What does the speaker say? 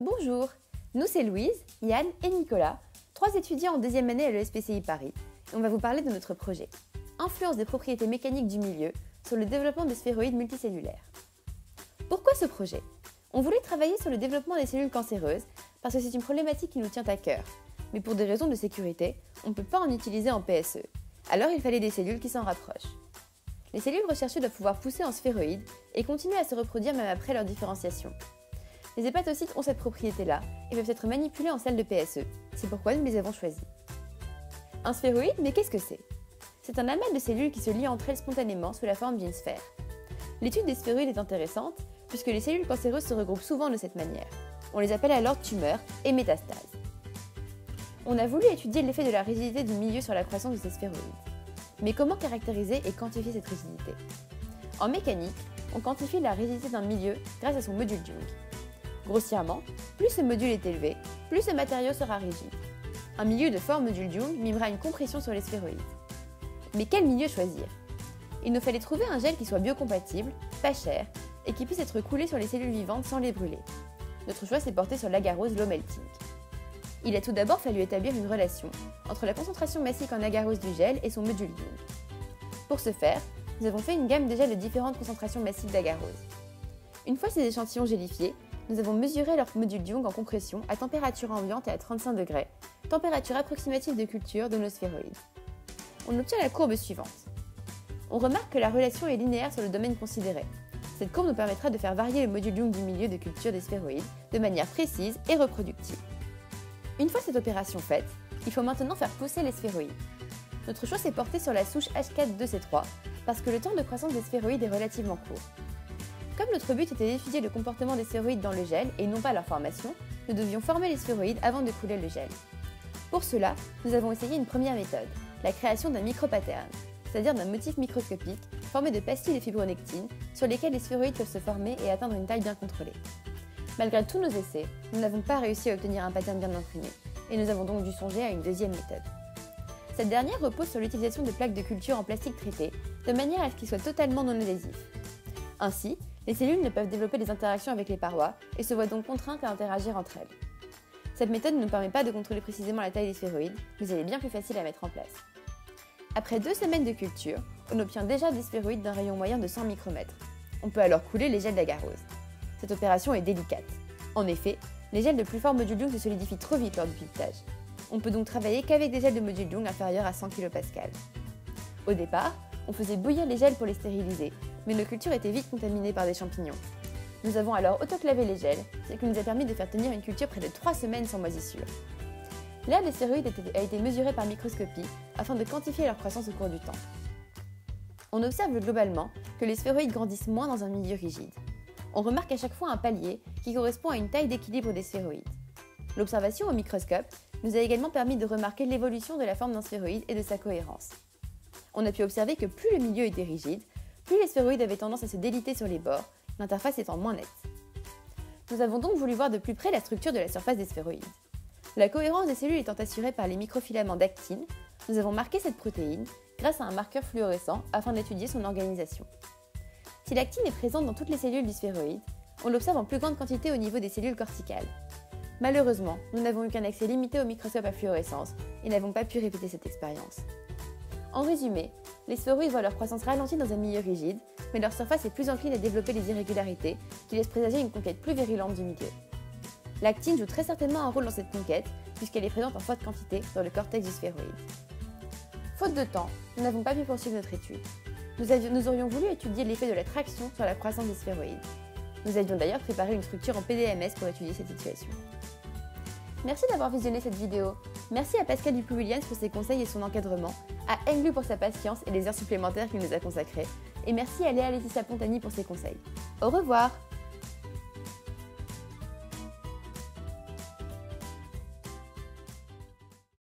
Bonjour, nous c'est Louise, Yann et Nicolas, trois étudiants en deuxième année à l'ESPCI Paris, et on va vous parler de notre projet « Influence des propriétés mécaniques du milieu sur le développement des sphéroïdes multicellulaires ». Pourquoi ce projet? On voulait travailler sur le développement des cellules cancéreuses parce que c'est une problématique qui nous tient à cœur, mais pour des raisons de sécurité, on ne peut pas en utiliser en PSE, alors il fallait des cellules qui s'en rapprochent. Les cellules recherchées doivent pouvoir pousser en sphéroïdes et continuer à se reproduire même après leur différenciation. Les hépatocytes ont cette propriété-là et peuvent être manipulés en celles de PSE. C'est pourquoi nous les avons choisis. Un sphéroïde, mais qu'est-ce que c'est? C'est un amas de cellules qui se lient entre elles spontanément sous la forme d'une sphère. L'étude des sphéroïdes est intéressante puisque les cellules cancéreuses se regroupent souvent de cette manière. On les appelle alors tumeurs et métastases. On a voulu étudier l'effet de la rigidité du milieu sur la croissance de ces sphéroïdes. Mais comment caractériser et quantifier cette rigidité? En mécanique, on quantifie la rigidité d'un milieu grâce à son module Young. Grossièrement, plus ce module est élevé, plus ce matériau sera rigide. Un milieu de fort module Young mimera une compression sur les sphéroïdes. Mais quel milieu choisir? Il nous fallait trouver un gel qui soit biocompatible, pas cher, et qui puisse être coulé sur les cellules vivantes sans les brûler. Notre choix s'est porté sur l'agarose low melting. Il a tout d'abord fallu établir une relation entre la concentration massique en agarose du gel et son module Young. Pour ce faire, nous avons fait une gamme de gels de différentes concentrations massiques d'agarose. Une fois ces échantillons gélifiés, nous avons mesuré leur module Young en compression à température ambiante et à 35 degrés, température approximative de culture de nos sphéroïdes. On obtient la courbe suivante. On remarque que la relation est linéaire sur le domaine considéré. Cette courbe nous permettra de faire varier le module Young du milieu de culture des sphéroïdes de manière précise et reproductive. Une fois cette opération faite, il faut maintenant faire pousser les sphéroïdes. Notre choix s'est porté sur la souche H4-2C3 parce que le temps de croissance des sphéroïdes est relativement court. Comme notre but était d'étudier le comportement des sphéroïdes dans le gel et non pas leur formation, nous devions former les sphéroïdes avant de couler le gel. Pour cela, nous avons essayé une première méthode, la création d'un micropattern, c'est-à-dire d'un motif microscopique formé de pastilles de fibronectine sur lesquelles les sphéroïdes peuvent se former et atteindre une taille bien contrôlée. Malgré tous nos essais, nous n'avons pas réussi à obtenir un pattern bien imprimé, et nous avons donc dû songer à une deuxième méthode. Cette dernière repose sur l'utilisation de plaques de culture en plastique traité, de manière à ce qu'ils soient totalement non adhésifs. Ainsi, les cellules ne peuvent développer des interactions avec les parois et se voient donc contraintes à interagir entre elles. Cette méthode ne nous permet pas de contrôler précisément la taille des sphéroïdes, mais elle est bien plus facile à mettre en place. Après 2 semaines de culture, on obtient déjà des sphéroïdes d'un rayon moyen de 100 micromètres. On peut alors couler les gels d'agarose. Cette opération est délicate. En effet, les gels de plus fort module Young se solidifient trop vite lors du piquetage. On peut donc travailler qu'avec des gels de module Young inférieurs à 100 kPa. Au départ, on faisait bouillir les gels pour les stériliser, mais nos cultures étaient vite contaminées par des champignons. Nous avons alors autoclavé les gels, ce qui nous a permis de faire tenir une culture près de 3 semaines sans moisissure. L'air des sphéroïdes a été mesuré par microscopie afin de quantifier leur croissance au cours du temps. On observe globalement que les sphéroïdes grandissent moins dans un milieu rigide. On remarque à chaque fois un palier qui correspond à une taille d'équilibre des sphéroïdes. L'observation au microscope nous a également permis de remarquer l'évolution de la forme d'un sphéroïde et de sa cohérence. On a pu observer que plus le milieu était rigide, plus les sphéroïdes avaient tendance à se déliter sur les bords, l'interface étant moins nette. Nous avons donc voulu voir de plus près la structure de la surface des sphéroïdes. La cohérence des cellules étant assurée par les microfilaments d'actine, nous avons marqué cette protéine grâce à un marqueur fluorescent afin d'étudier son organisation. Si l'actine est présente dans toutes les cellules du sphéroïde, on l'observe en plus grande quantité au niveau des cellules corticales. Malheureusement, nous n'avons eu qu'un accès limité au microscope à fluorescence et n'avons pas pu répéter cette expérience. En résumé, les sphéroïdes voient leur croissance ralentie dans un milieu rigide, mais leur surface est plus encline à développer des irrégularités qui laissent présager une conquête plus virulente du milieu. L'actine joue très certainement un rôle dans cette conquête, puisqu'elle est présente en forte quantité dans le cortex du sphéroïde. Faute de temps, nous n'avons pas pu poursuivre notre étude. Nous aurions voulu étudier l'effet de la traction sur la croissance des sphéroïdes. Nous avions d'ailleurs préparé une structure en PDMS pour étudier cette situation. Merci d'avoir visionné cette vidéo. Merci à Pascal Dupuy-Williams pour ses conseils et son encadrement, à Englu pour sa patience et les heures supplémentaires qu'il nous a consacrées, et merci à Léa Laetitia Pontani pour ses conseils. Au revoir!